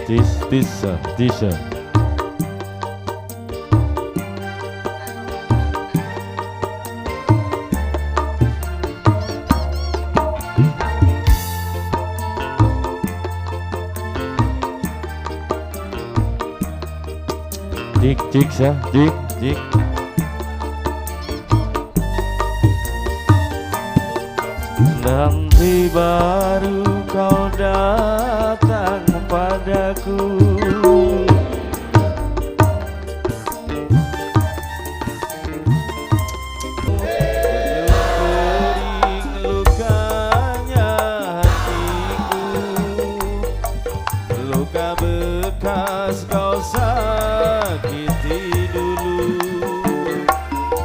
this. Jik sah, jik. Nanti baru kau datang padaku. Luka bekas kau sakiti dulu,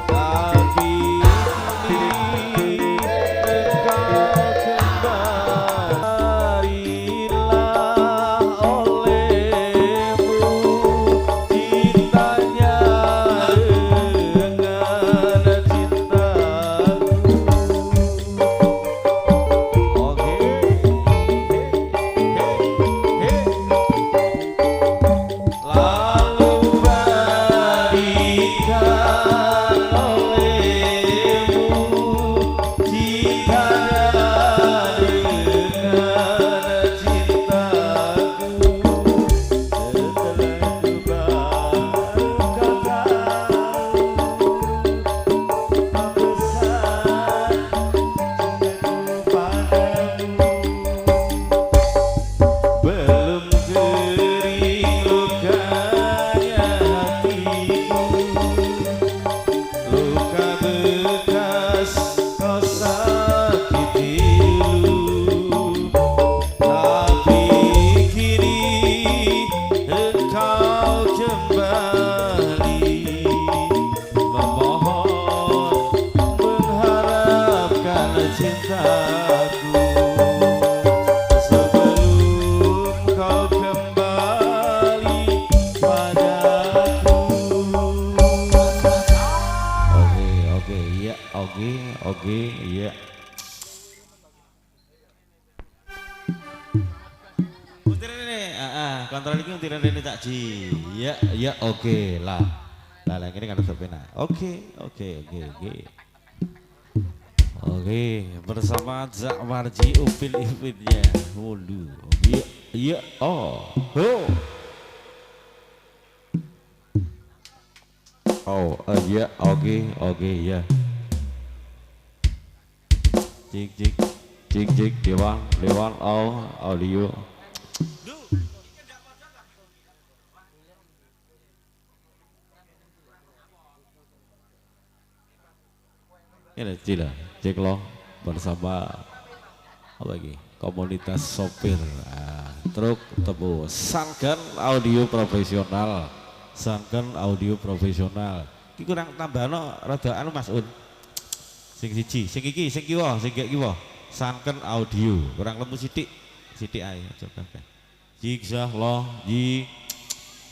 tapi kini engkau kembalilah olehmu cintanya dengan cintaku. Oke. Oke, iya. Kontrol ini utiran ini tak ji. Ya, oke lah. Lah ini kan ada pena. Oke. Oke, bersama Zak Marji Upin-Ipinnya. Waduh. Iya. Oh. Iya, oke, ya. Cik, Dewan, audio. Ini cik lo bersama apa lagi? Komunitas sopir truk tebu Sangkan audio profesional. Iki kurang tambahno rada anu Mas Un. Sing siji, sing kiwa, Sangken audio, kurang lemu sithik ae coba. Jigsah loh, ji.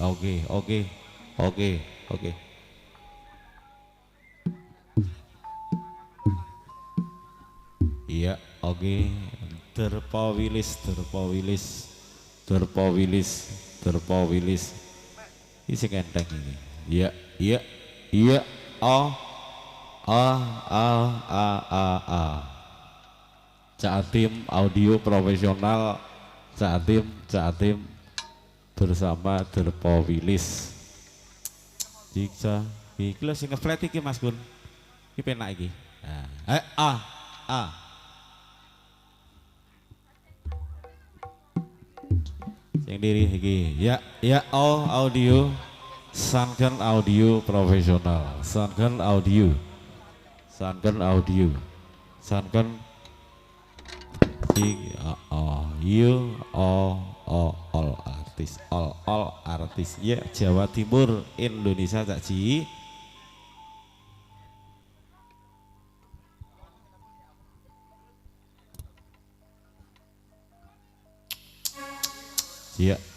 Oke. Iya, oke. Terpawilis. Ini sing enteng ini. Iya. Jatim audio profesional, Jatim bersama Terpawilis. Jiksa, iki lho sing ngeflat iki Mas Gun. Iki penak iki. Yang diri iki. Ya, audio. Sangkan audio profesional, Sangkan audio, all artis ya Jawa Timur Indonesia tak ji.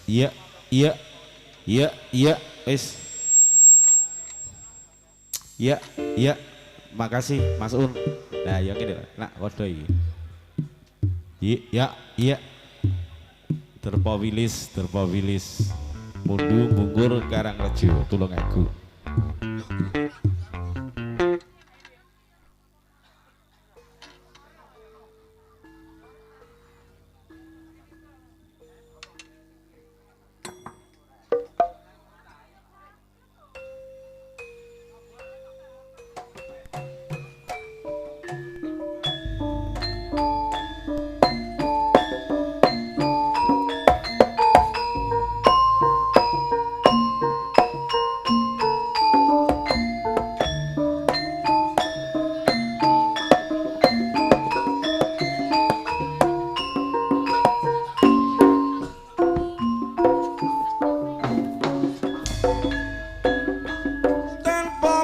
Iya, wis. Ya, makasih Mas Un. Nah, yang ini nak kode iki. Iya. Derpa Wilis Mundu Bungkur Karangrejo Tulungagung.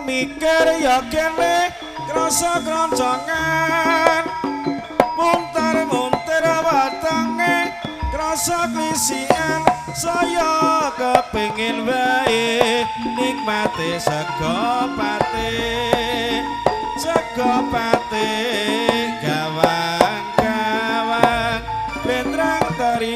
Mikir ya kene krasa kroncongan muntar-muntir watange krasa klisian saya kepengin wae nikmati sego pate gawang-gawang bentrang tari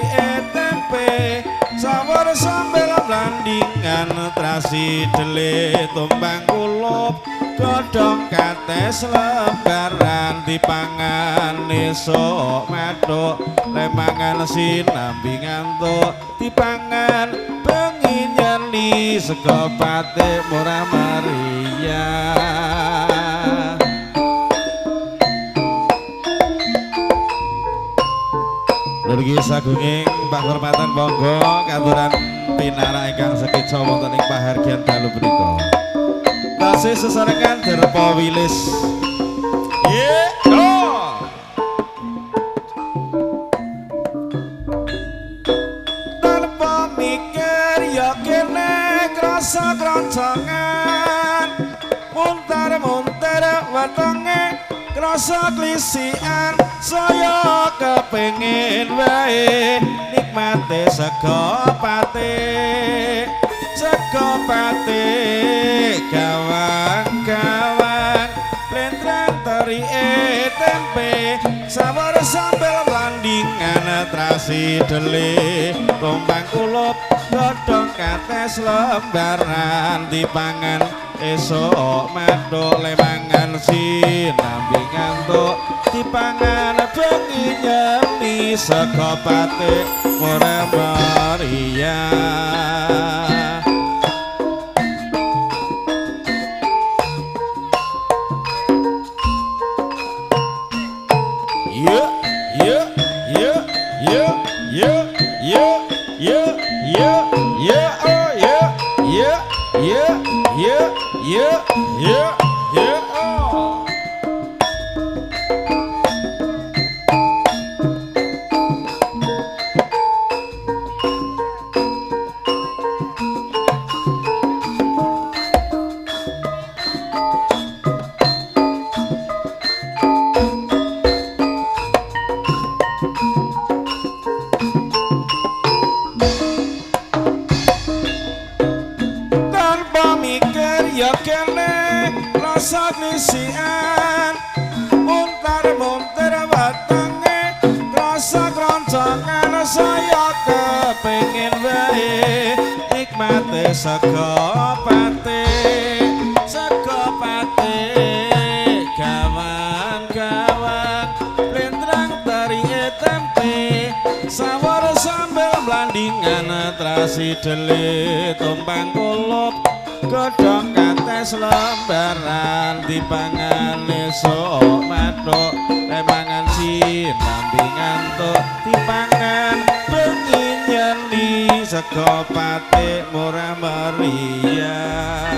tempe sawar sambel blandingan trasi dele tumbang kulup godhong kates lebaran dipangan esuk medhok lemangan sinambi ngantuk dipangan bengi nyeni sego pate murah meriah. Nurgi sagunging panghormatan monggo katuran pinara ingkang sekeca wonten ing pahargyan dalu punika. Tasih sesarengan Derpa Wilis. Tanpa mikir ya kene krasa kroncongan muntar-muntir wetenge krasa klisian saya kepengin wae nikmati sego pate gawang-gawang blendrang teri tempe sawar sambel landingan trasi dele tumbang kulup godhong kates lembaran dipangan esok medhok lemangan sinambi ngantuk dipangan bengi nyeni sego pate murah meriah. Rasa klisian muntar-muntir watange rasa kroncongan saya kepengin wae nikmati sego pate gawang-gawang blendrang tari tempe sawar sambel blandingan trasi dele tumbang kulup godhong kates lembaran dipangan esuk medhok lemangan sinambi ngantuk dipangan bengi nyeni sego pate murah meriah.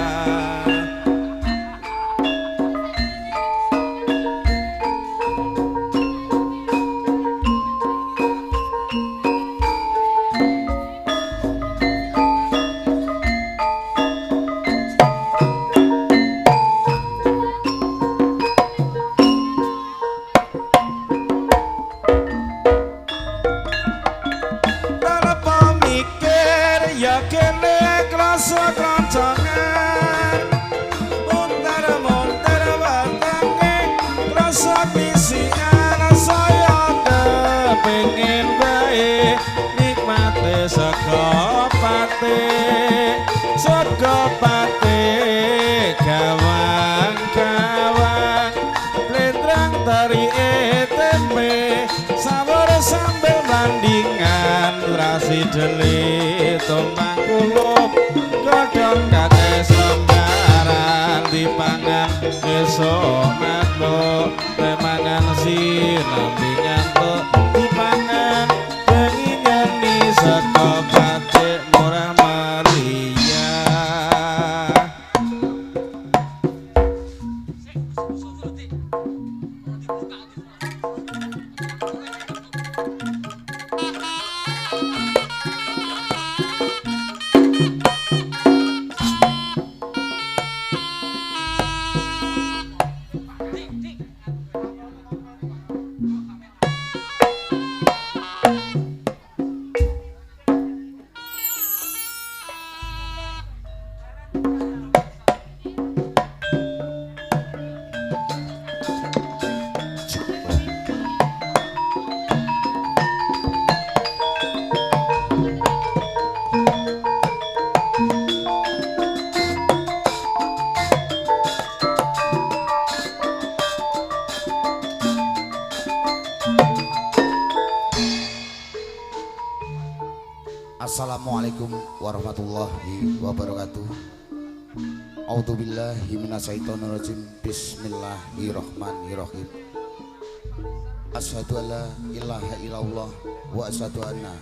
Rasa kroncongan muntar-muntir watange rasa klisian saya kepengin wae nikmati tandingan rasi delik tumbang kulup godhong kate sembarang dipangan esuk makluk pemangan sinambi ngantuk dipangan bengi nyeni saka batik murah meriah. Assalamualaikum warahmatullahi wabarakatuh. A'udzubillahi minasyaitonirrajim. Bismillahirrahmanirrahim. Asyhadu alla ilaha illallah wa asyhadu anna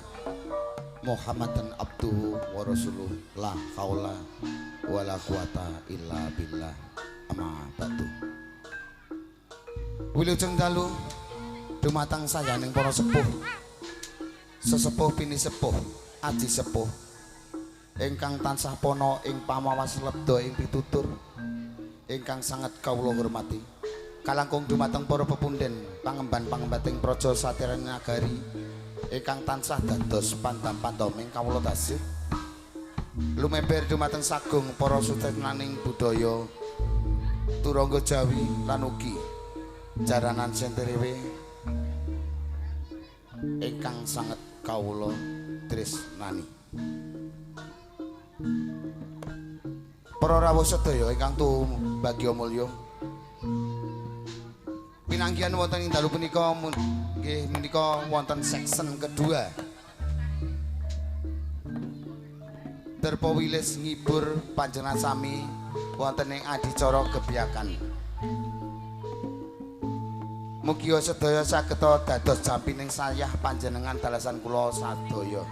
Muhammadan abduhu wa rasuluh. La haula wala quwata illa billah. Amma ba'du. Wilujeng dalu dumateng sayaning para sepuh, sesepuh pini sepuh, aji sepuh ingkang tansah pono ing pamawas lebda ing pitutur ingkang sanget kawula hormati. Kalangkung dumateng para pepunden pangemban-pangembating praja Satirani Nagari ingkang tansah dados pandam-pandaming kawula tasih. Lumeber dumateng sagung para sutrenaning budaya turangga Jawi lan ugi jaranan Senterewe ingkang sanget kawula tresnani. Para rawuh sedaya ingkang tumbagia mulya, pinanggihan wonten ing dalu punika nggih menika wonten section kedua. Terpawilis ngibur panjenengan sami wonten ing adicara gebiakan. Mugi sedaya saged dados jampining sayah panjenengan dalasan kula sadaya.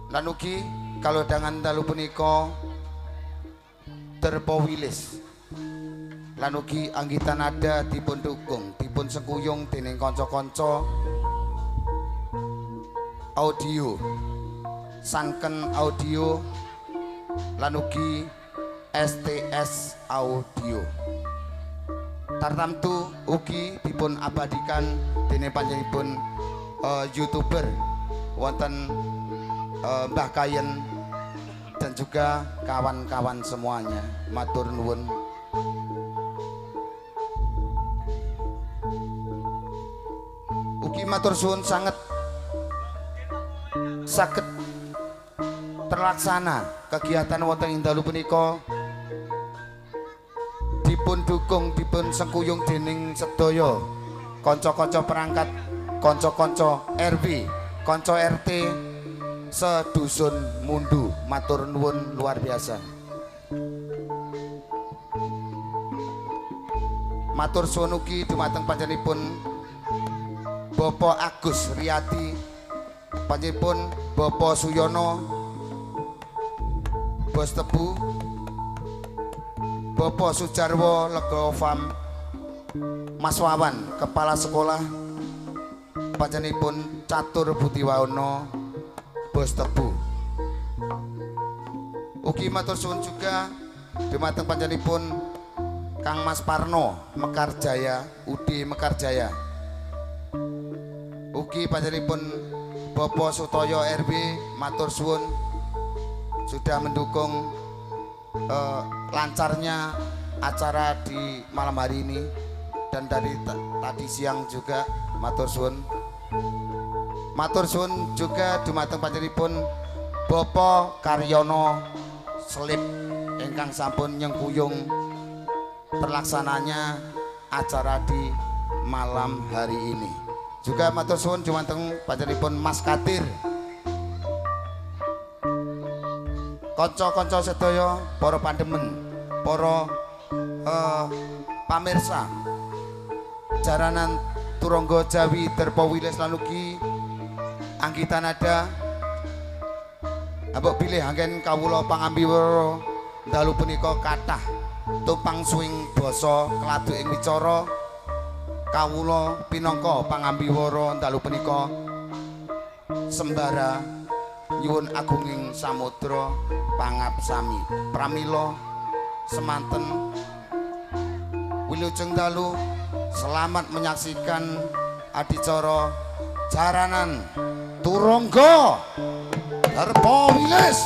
Lan ugi kalodhangan dalu punika terpawilis lan ugi anggitan ada dipun dukung dipun sengkuyung dening kanca-kanca audio Sanken Audio lan ugi STS Audio. Tartamtu ugi dipun abadikan dening panjenenganipun YouTuber wonten Mbah Kayen dan juga kawan-kawan semuanya. Matur nuwun. Ugi matur suwun sanget saged terlaksana kegiatan wonten ing dalu punika dipun dukung dipun sengkuyung dening sedaya kanca-kanca perangkat, kanca-kanca RW, kanca RT sedusun mundu. Matur nuwun luar biasa. Matur suwun ugi dumateng panjenenganipun Bapak Agus Riyadi, panjenenganipun Bapak Suyono Bos Tebu, Bapak Sujarwo Legawa Fam, Mas Wawan Kepala Sekolah, panjenenganipun Catur Butiwaono Bos Tebu. Ugi matur suwun juga dumateng panjenenganipun Kang Mas Parno Mekarjaya, Udi Mekarjaya. Ugi panjenenganipun Bapak Sutoyo RB, matur suwun sudah mendukung lancarnya acara di malam hari ini dan dari tadi siang juga. Matur suwun. Matur suwun juga dumateng panjenenganipun Bapak Karyono Selip ingkang sampun nyengkuyung terlaksananya acara di malam hari ini. Juga matur suwun dumateng panjenenganipun Mas Katir. Kanca-kanca sedaya, para pandemen, para pamirsa jaranan Turangga Jawi Derpa Wilis lan ugi anggitan ada ambek bilih anggen kawula pangambiwara dalu punika kathah tumpang suing basa kladuk ing wicara kawula pinangka pangambiwara dalu punika sembara nyuwun agunging samudra pangabsami pramila semanten wilujeng dalu selamat menyaksikan adicara jaranan Turangga Derpa Wilis.